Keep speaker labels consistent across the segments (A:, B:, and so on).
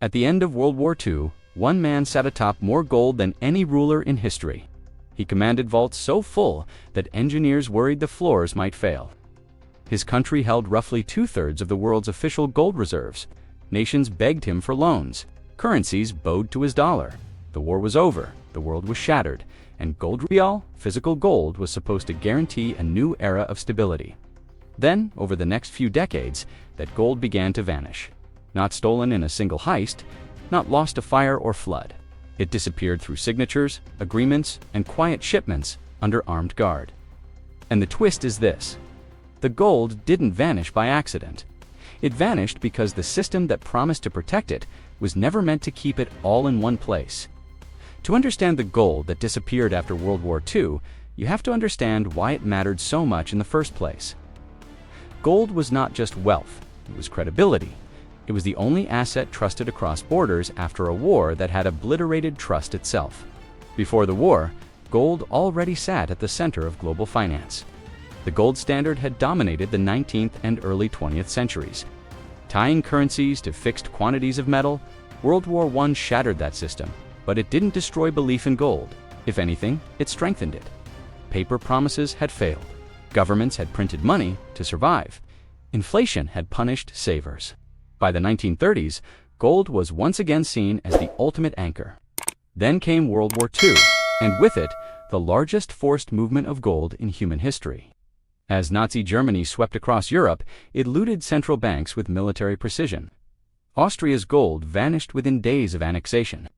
A: At the end of World War II, one man sat atop more gold than any ruler in history. He commanded vaults so full that engineers worried the floors might fail. His country held roughly 2/3 of the world's official gold reserves. Nations begged him for loans. Currencies bowed to his dollar. The war was over, the world was shattered, and gold real, physical gold, was supposed to guarantee a new era of stability. Then, over the next few decades, that gold began to vanish. Not stolen in a single heist, not lost to fire or flood. It disappeared through signatures, agreements, and quiet shipments under armed guard. And the twist is this: the gold didn't vanish by accident. It vanished because the system that promised to protect it was never meant to keep it all in one place. To understand the gold that disappeared after World War II, you have to understand why it mattered so much in the first place. Gold was not just wealth, it was credibility. It was the only asset trusted across borders after a war that had obliterated trust itself. Before the war, gold already sat at the center of global finance. The gold standard had dominated the 19th and early 20th centuries. Tying currencies to fixed quantities of metal, World War I shattered that system, but it didn't destroy belief in gold. If anything, it strengthened it. Paper promises had failed. Governments had printed money to survive. Inflation had punished savers. By the 1930s, gold was once again seen as the ultimate anchor. Then came World War II, and with it, the largest forced movement of gold in human history. As Nazi Germany swept across Europe, it looted central banks with military precision. Austria's gold vanished within days of annexation.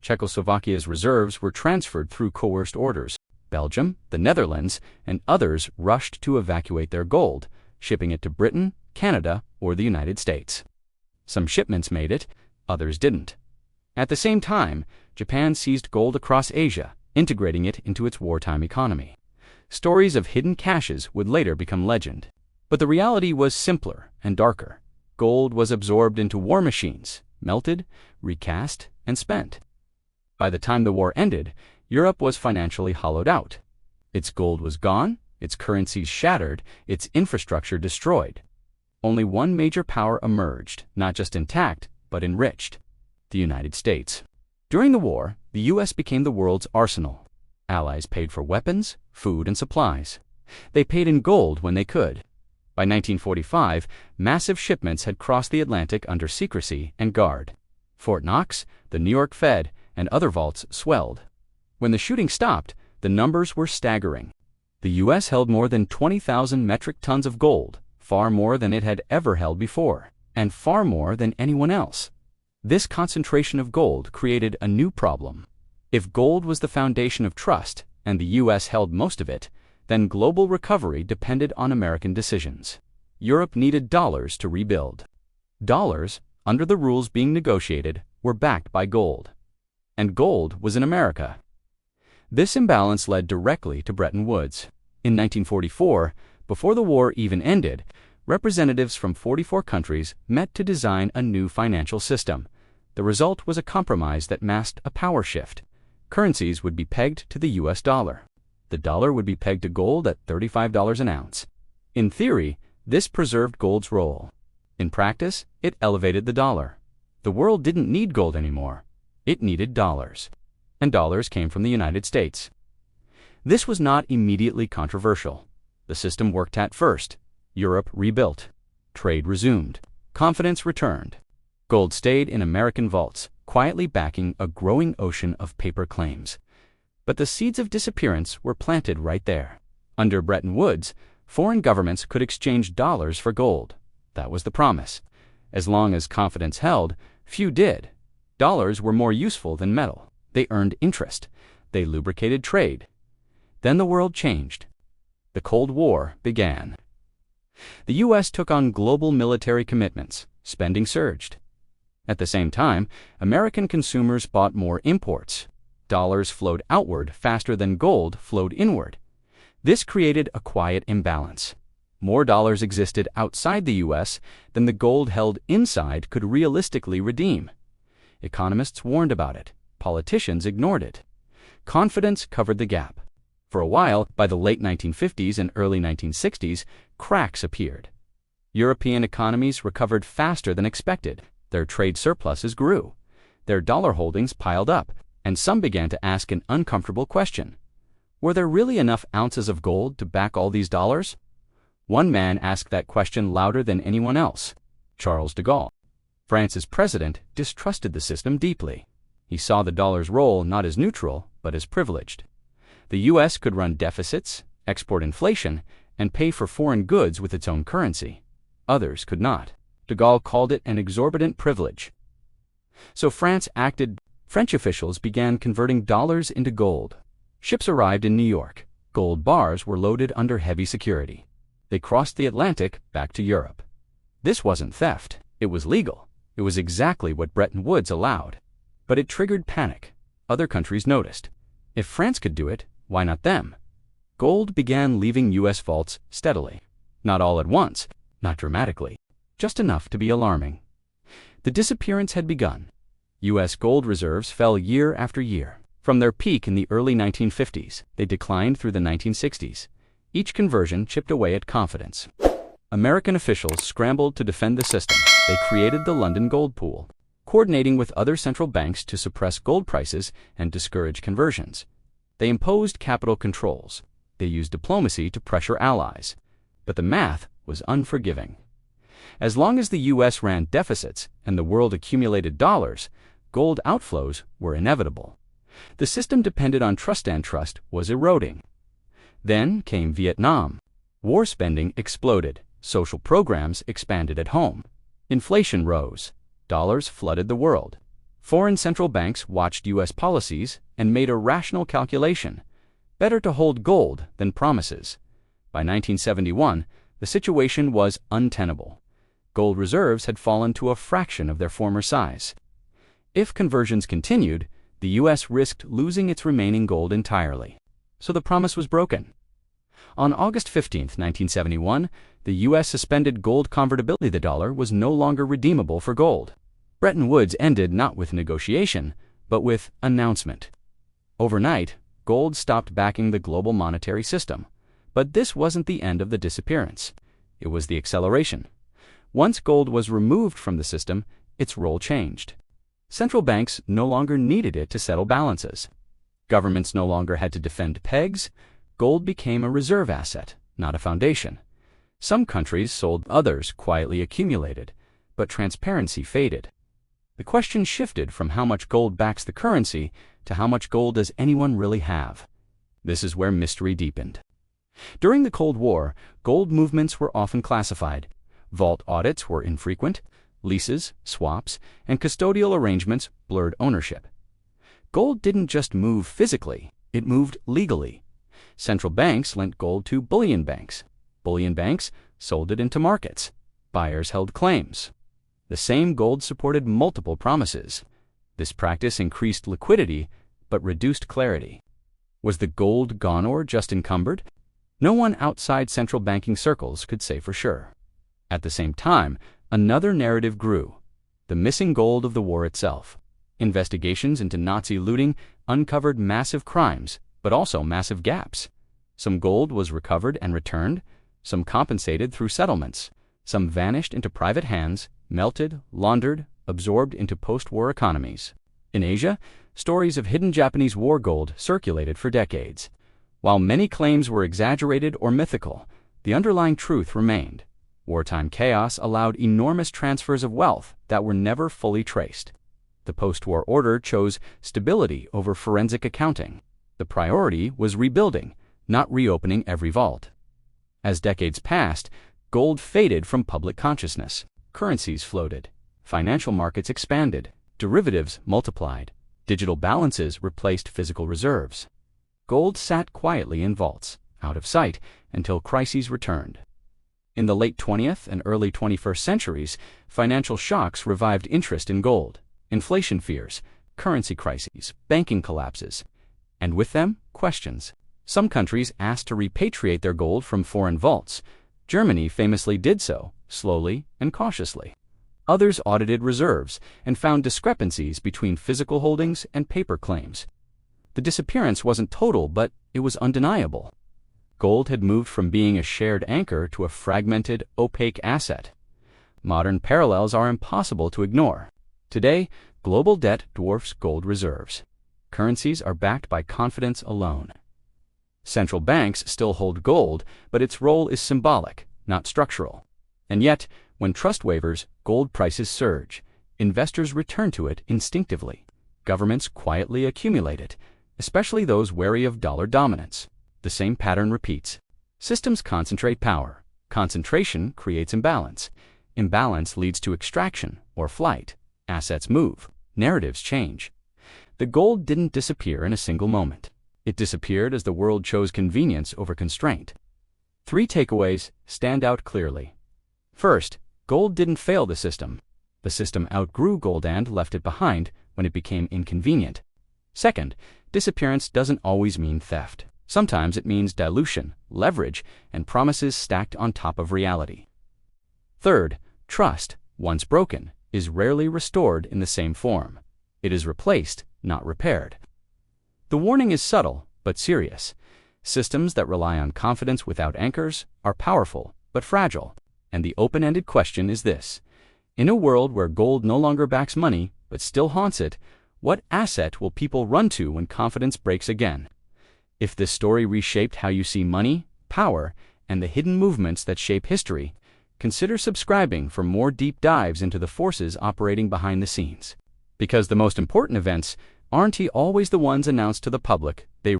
A: Czechoslovakia's reserves were transferred through coerced orders. Belgium, the Netherlands, and others rushed to evacuate their gold, shipping it to Britain, Canada, or the United States. Some shipments made it, others didn't. At the same time, Japan seized gold across Asia, integrating it into its wartime economy. Stories of hidden caches would later become legend. But the reality was simpler and darker. Gold was absorbed into war machines, melted, recast, and spent. By the time the war ended, Europe was financially hollowed out. Its gold was gone, its currencies shattered, its infrastructure destroyed. Only one major power emerged, not just intact, but enriched: the United States. During the war, the U.S. became the world's arsenal. Allies paid for weapons, food, and supplies. They paid in gold when they could. By 1945, massive shipments had crossed the Atlantic under secrecy and guard. Fort Knox, the New York Fed, and other vaults swelled. When the shooting stopped, the numbers were staggering. The U.S. held more than 20,000 metric tons of gold, far more than it had ever held before, and far more than anyone else. This concentration of gold created a new problem. If gold was the foundation of trust, and the U.S. held most of it, then global recovery depended on American decisions. Europe needed dollars to rebuild. Dollars, under the rules being negotiated, were backed by gold. And gold was in America. This imbalance led directly to Bretton Woods. In 1944, before the war even ended, representatives from 44 countries met to design a new financial system. The result was a compromise that masked a power shift. Currencies would be pegged to the U.S. dollar. The dollar would be pegged to gold at $35 an ounce. In theory, this preserved gold's role. In practice, it elevated the dollar. The world didn't need gold anymore. It needed dollars. And dollars came from the United States. This was not immediately controversial. The system worked at first. Europe rebuilt. Trade resumed. Confidence returned. Gold stayed in American vaults, quietly backing a growing ocean of paper claims. But the seeds of disappearance were planted right there. Under Bretton Woods, foreign governments could exchange dollars for gold. That was the promise. As long as confidence held, few did. Dollars were more useful than metal. They earned interest. They lubricated trade. Then the world changed. The Cold War began. The U.S. took on global military commitments. Spending surged. At the same time, American consumers bought more imports. Dollars flowed outward faster than gold flowed inward. This created a quiet imbalance. More dollars existed outside the U.S. than the gold held inside could realistically redeem. Economists warned about it. Politicians ignored it. Confidence covered the gap. For a while, by the late 1950s and early 1960s, cracks appeared. European economies recovered faster than expected. Their trade surpluses grew. Their dollar holdings piled up, and some began to ask an uncomfortable question. Were there really enough ounces of gold to back all these dollars? One man asked that question louder than anyone else: Charles de Gaulle. France's president distrusted the system deeply. He saw the dollar's role not as neutral, but as privileged. The U.S. could run deficits, export inflation, and pay for foreign goods with its own currency. Others could not. De Gaulle called it an exorbitant privilege. So France acted. French officials began converting dollars into gold. Ships arrived in New York. Gold bars were loaded under heavy security. They crossed the Atlantic back to Europe. This wasn't theft. It was legal. It was exactly what Bretton Woods allowed. But it triggered panic. Other countries noticed. If France could do it, why not them? Gold began leaving U.S. vaults steadily. Not all at once, not dramatically, just enough to be alarming. The disappearance had begun. U.S. gold reserves fell year after year. From their peak in the early 1950s, they declined through the 1960s. Each conversion chipped away at confidence. American officials scrambled to defend the system. They created the London Gold Pool, coordinating with other central banks to suppress gold prices and discourage conversions. They imposed capital controls. They used diplomacy to pressure allies. But the math was unforgiving. As long as the U.S. ran deficits and the world accumulated dollars, gold outflows were inevitable. The system depended on trust, and trust was eroding. Then came Vietnam. War spending exploded. Social programs expanded at home. Inflation rose. Dollars flooded the world. Foreign central banks watched U.S. policies and made a rational calculation: better to hold gold than promises. By 1971, the situation was untenable. Gold reserves had fallen to a fraction of their former size. If conversions continued, the U.S. risked losing its remaining gold entirely. So the promise was broken. On August 15, 1971, the U.S. suspended gold convertibility. The dollar was no longer redeemable for gold. Bretton Woods ended not with negotiation, but with announcement. Overnight, gold stopped backing the global monetary system. But this wasn't the end of the disappearance. It was the acceleration. Once gold was removed from the system, its role changed. Central banks no longer needed it to settle balances. Governments no longer had to defend pegs. Gold became a reserve asset, not a foundation. Some countries sold, others quietly accumulated, but transparency faded. The question shifted from how much gold backs the currency to how much gold does anyone really have. This is where mystery deepened. During the Cold War, gold movements were often classified. Vault audits were infrequent. Leases, swaps, and custodial arrangements blurred ownership. Gold didn't just move physically, it moved legally. Central banks lent gold to bullion banks. Bullion banks sold it into markets. Buyers held claims. The same gold supported multiple promises. This practice increased liquidity, but reduced clarity. Was the gold gone or just encumbered? No one outside central banking circles could say for sure. At the same time, another narrative grew: the missing gold of the war itself. Investigations into Nazi looting uncovered massive crimes, but also massive gaps. Some gold was recovered and returned, some compensated through settlements, some vanished into private hands, melted, laundered, absorbed into post-war economies. In Asia, stories of hidden Japanese war gold circulated for decades. While many claims were exaggerated or mythical, the underlying truth remained. Wartime chaos allowed enormous transfers of wealth that were never fully traced. The post-war order chose stability over forensic accounting. The priority was rebuilding, not reopening every vault. As decades passed, gold faded from public consciousness. Currencies floated. Financial markets expanded. Derivatives multiplied. Digital balances replaced physical reserves. Gold sat quietly in vaults, out of sight, until crises returned. In the late 20th and early 21st centuries, financial shocks revived interest in gold. Inflation fears, currency crises, banking collapses, and with them, questions. Some countries asked to repatriate their gold from foreign vaults. Germany famously did so, slowly and cautiously. Others audited reserves and found discrepancies between physical holdings and paper claims. The disappearance wasn't total, but it was undeniable. Gold had moved from being a shared anchor to a fragmented, opaque asset. Modern parallels are impossible to ignore. Today, global debt dwarfs gold reserves. Currencies are backed by confidence alone. Central banks still hold gold, but its role is symbolic, not structural. And yet, when trust wavers, gold prices surge. Investors return to it instinctively. Governments quietly accumulate it, especially those wary of dollar dominance. The same pattern repeats. Systems concentrate power. Concentration creates imbalance. Imbalance leads to extraction or flight. Assets move. Narratives change. The gold didn't disappear in a single moment. It disappeared as the world chose convenience over constraint. 3 takeaways stand out clearly. First, gold didn't fail the system. The system outgrew gold and left it behind when it became inconvenient. Second, disappearance doesn't always mean theft. Sometimes it means dilution, leverage, and promises stacked on top of reality. Third, trust, once broken, is rarely restored in the same form. It is replaced, not repaired. The warning is subtle, but serious. Systems that rely on confidence without anchors are powerful, but fragile. And the open-ended question is this: in a world where gold no longer backs money, but still haunts it, what asset will people run to when confidence breaks again? If this story reshaped how you see money, power, and the hidden movements that shape history, consider subscribing for more deep dives into the forces operating behind the scenes. Because the most important events aren't always the ones announced to the public, they